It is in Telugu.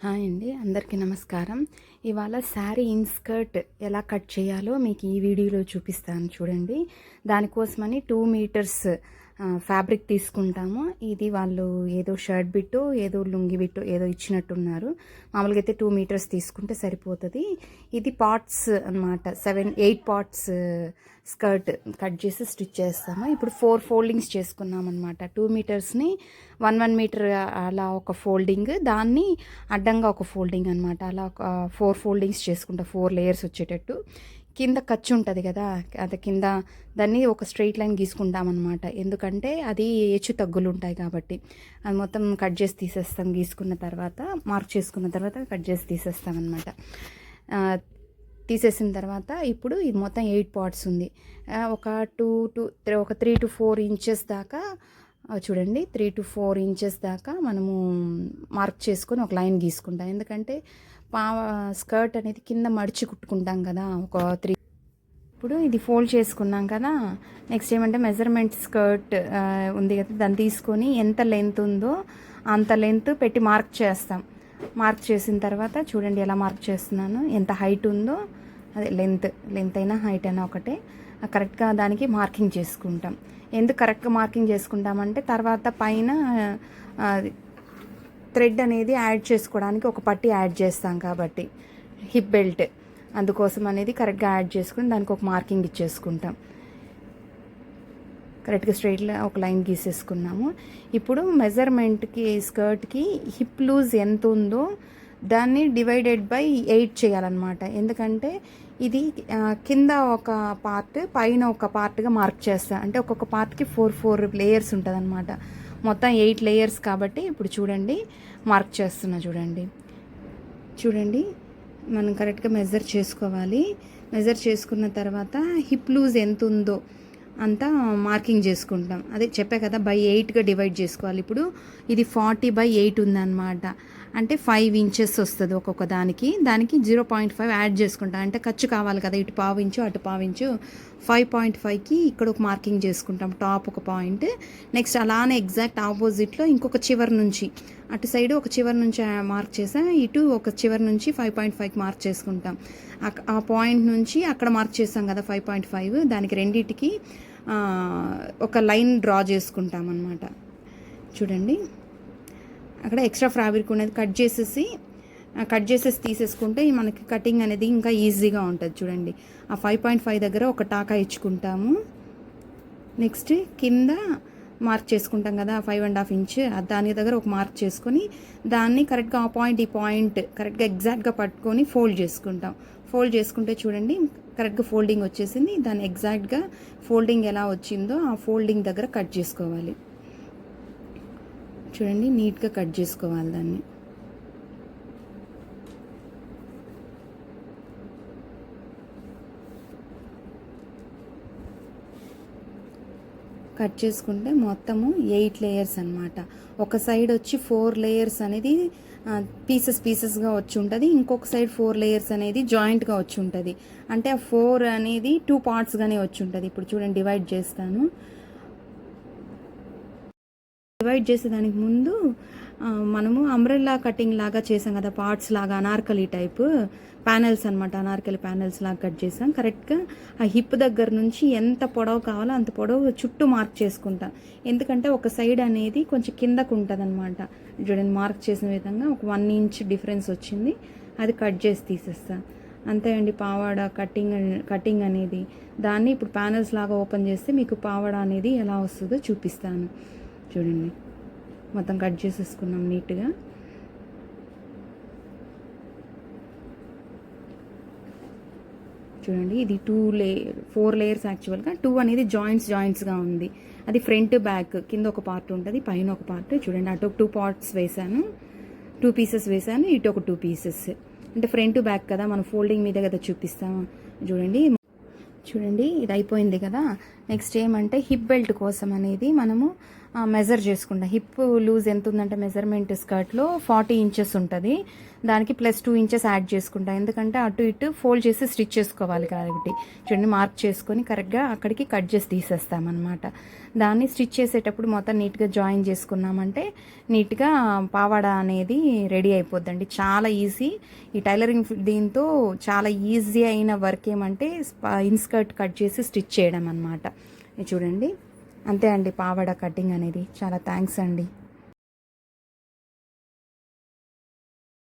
హాయ్ అండి, అందరికీ నమస్కారం. ఇవాళ శారీ ఇన్స్కర్ట్ ఎలా కట్ చేయాలో మీకు ఈ వీడియోలో చూపిస్తాను చూడండి. దానికోసమని 2 మీటర్స్ ఫ్యాబ్రిక్ తీసుకుంటాము. ఇది వాళ్ళు ఏదో షర్ట్ బిట్టో ఏదో లుంగి బిట్టో ఏదో ఇచ్చినట్టున్నారు. మామూలుగా అయితే 2 మీటర్స్ తీసుకుంటే సరిపోతుంది. ఇది పార్ట్స్ అనమాట, 7-8 పార్ట్స్ స్కర్ట్ కట్ చేసి స్టిచ్ చేస్తాము. ఇప్పుడు 4 ఫోల్డింగ్స్ చేసుకున్నాం అనమాట. 2 మీటర్స్ని 1 మీటర్ అలా ఒక ఫోల్డింగ్, దాన్ని అడ్డంగా ఒక ఫోల్డింగ్ అనమాట. అలా ఒక 4 ఫోల్డింగ్స్ చేసుకుంటా, 4 లేయర్స్ వచ్చేటట్టు. కింద ఖర్చు ఉంటుంది కదా, అది కింద దాన్ని ఒక స్ట్రైట్ లైన్ గీసుకుంటామన్నమాట. ఎందుకంటే అది హెచ్చు తగ్గులు ఉంటాయి కాబట్టి అది మొత్తం కట్ చేసి తీసేస్తాం. గీసుకున్న తర్వాత మార్క్ చేసుకున్న తర్వాత కట్ చేసి తీసేస్తాం అనమాట. తీసేసిన తర్వాత ఇప్పుడు ఇది మొత్తం 8 పార్ట్స్ ఉంది. ఒక 3 to 4 ఇంచెస్ దాకా చూడండి, 3 to 4 ఇంచెస్ దాకా మనము మార్క్ చేసుకొని ఒక లైన్ గీసుకుంటాం. ఎందుకంటే స్కర్ట్ అనేది కింద మడిచి కుట్టుకుంటాం కదా, ఒక 3. ఇప్పుడు ఇది ఫోల్డ్ చేసుకున్నాం కదా. నెక్స్ట్ ఏమంటే మెజర్మెంట్ స్కర్ట్ ఉంది కదా, దాన్ని తీసుకొని ఎంత లెంత్ ఉందో అంత లెంత్ పెట్టి మార్క్ చేస్తాం. మార్క్ చేసిన తర్వాత చూడండి ఎలా మార్క్ చేస్తున్నాను, ఎంత హైట్ ఉందో అదే లెంత్ అయినా హైట్ అయినా ఒకటే, కరెక్ట్గా దానికి మార్కింగ్ చేసుకుంటాం. ఎందుకు కరెక్ట్గా మార్కింగ్ చేసుకుంటామంటే తర్వాత పైన థ్రెడ్ అనేది యాడ్ చేసుకోవడానికి ఒక పట్టి యాడ్ చేస్తాం కాబట్టి, హిప్ బెల్ట్, అందుకోసం అనేది కరెక్ట్గా యాడ్ చేసుకుని దానికి ఒక మార్కింగ్ ఇచ్చేసుకుంటాం. కరెక్ట్గా స్ట్రైట్గా ఒక లైన్ గీసేసుకున్నాము. ఇప్పుడు మెజర్మెంట్కి స్కర్ట్కి హిప్ లూజ్ ఎంత ఉందో దాన్ని డివైడెడ్ బై 8 చేయాలన్నమాట. ఎందుకంటే ఇది కింద ఒక పార్ట్ పైన ఒక పార్ట్గా మార్క్ చేస్తా, అంటే ఒక్కొక్క పార్ట్కి 4 లేయర్స్ ఉంటుంది అనమాట. మొత్తం 8 లేయర్స్ కాబట్టి ఇప్పుడు చూడండి మార్క్ చేస్తున్నా. చూడండి మనం కరెక్ట్గా మెజర్ చేసుకోవాలి. మెజర్ చేసుకున్న తర్వాత హిప్ లూజ్ ఎంత ఉందో అంతా మార్కింగ్ చేసుకుంటాం. అదే చెప్పా కదా, బై 8గా డివైడ్ చేసుకోవాలి. ఇప్పుడు ఇది 40/8 ఉందన్నమాట, అంటే 5 ఇంచెస్ వస్తుంది ఒక్కొక్క దానికి 0.5 యాడ్ చేసుకుంటాం. అంటే ఖర్చు కావాలి కదా, ఇటు పావించు అటు పావించు, 5.5కి ఇక్కడ ఒక మార్కింగ్ చేసుకుంటాం, టాప్ ఒక పాయింట్. నెక్స్ట్ అలానే ఎగ్జాక్ట్ ఆపోజిట్లో ఇంకొక చివరి నుంచి, అటు సైడ్ ఒక చివరి నుంచి మార్క్ చేసాం, ఇటు ఒక చివరి నుంచి 5.5కి మార్క్ చేసుకుంటాం. ఆ పాయింట్ నుంచి అక్కడ మార్క్ చేస్తాం కదా 5.5, దానికి రెండింటికి ఒక లైన్ డ్రా చేసుకుంటాం అన్నమాట. చూడండి అక్కడ ఎక్స్ట్రా ఫ్యాబ్రిక్ అనేది కట్ చేసేసి తీసేసుకుంటే మనకి కటింగ్ అనేది ఇంకా ఈజీగా ఉంటుంది. చూడండి ఆ 5.5 దగ్గర ఒక టాకా ఇచ్చుకుంటాము. నెక్స్ట్ కింద మార్క్ చేసుకుంటాం కదా 5.5 ఇంచ్, దాని దగ్గర ఒక మార్క్ చేసుకొని దాన్ని కరెక్ట్గా ఆ పాయింట్ ఈ పాయింట్ కరెక్ట్గా ఎగ్జాక్ట్గా పట్టుకొని ఫోల్డ్ చేసుకుంటాం. ఫోల్డ్ చేసుకుంటే చూడండి కరెక్ట్గా ఫోల్డింగ్ వచ్చేసింది. దాన్ని ఎగ్జాక్ట్గా ఫోల్డింగ్ ఎలా వచ్చిందో ఆ ఫోల్డింగ్ దగ్గర కట్ చేసుకోవాలి. చూడండి నీట్గా కట్ చేసుకోవాలి దాన్ని. కట్ చేసుకుంటే మొత్తము 8 లేయర్స్ అనమాట. ఒక సైడ్ వచ్చి 4 లేయర్స్ అనేది పీసెస్గా వచ్చి ఉంటుంది, ఇంకొక సైడ్ 4 లేయర్స్ అనేది జాయింట్గా వచ్చి ఉంటుంది. అంటే ఆ 4 అనేది 2 పార్ట్స్గానే వచ్చి ఉంటుంది. ఇప్పుడు చూడండి డివైడ్ చేస్తాను. డివైడ్ చేసేదానికి ముందు మనము అంబ్రెల్లా కటింగ్ లాగా చేసాం కదా, పార్ట్స్ లాగా అనార్కలి టైప్ ప్యానెల్స్ అనమాట, అనార్కలి ప్యానెల్స్ లాగా కట్ చేసాం. కరెక్ట్గా ఆ హిప్ దగ్గర నుంచి ఎంత పొడవు కావాలో అంత పొడవు చుట్టూ మార్క్ చేసుకుంటాం. ఎందుకంటే ఒక సైడ్ అనేది కొంచెం కిందకు ఉంటుంది అనమాట. చూడండి మార్క్ చేసిన విధంగా ఒక 1 ఇంచ్ డిఫరెన్స్ వచ్చింది, అది కట్ చేసి తీసేస్తాను. అంతే అండి పావాడ కటింగ్ అనేది. దాన్ని ఇప్పుడు ప్యానెల్స్ లాగా ఓపెన్ చేస్తే మీకు పావాడ అనేది ఎలా వస్తుందో చూపిస్తాను. చూడండి మొత్తం కట్ చేసేసుకున్నాం నీట్గా. చూడండి ఇది 4 లేయర్స్ యాక్చువల్గా. 2 అనేది జాయింట్స్గా ఉంది. అది ఫ్రంట్ బ్యాక్, కింద ఒక పార్ట్ ఉంటుంది, పైన ఒక పార్ట్. చూడండి అటు 2 పార్ట్స్ వేసాను, 2 పీసెస్ వేసాను, ఇటు ఒక 2 పీసెస్. అంటే ఫ్రంట్ బ్యాక్ కదా, మనం ఫోల్డింగ్ మీద కదా చూపిస్తాము. చూడండి ఇది అయిపోయింది కదా. నెక్స్ట్ ఏమంటే హిప్ బెల్ట్ కోసం అనేది మనము మెజర్ చేసుకుంటా. హిప్ లూజ్ ఎంత ఉందంటే మెజర్మెంట్ స్కర్ట్లో 40 ఇంచెస్ ఉంటుంది, దానికి +2 ఇంచెస్ యాడ్ చేసుకుంటా. ఎందుకంటే అటు ఇటు ఫోల్డ్ చేసి స్టిచ్ చేసుకోవాలి కాబట్టి చూడండి, మార్క్ చేసుకొని కరెక్ట్గా అక్కడికి కట్ చేసి తీసేస్తామన్నమాట. దాన్ని స్టిచ్ చేసేటప్పుడు మొత్తం నీట్గా జాయిన్ చేసుకున్నామంటే నీట్గా పావాడ అనేది రెడీ అయిపోద్దండి. చాలా ఈజీ ఈ టైలరింగ్. దీంతో చాలా ఈజీ అయిన వర్క్ ఏమంటే ఇన్స్కర్ట్ కట్ చేసి స్టిచ్ చేయడం అనమాట. చూడండి, అంతే అండి పావాడ కటింగ్ అనేది. చాలా థ్యాంక్స్ అండి.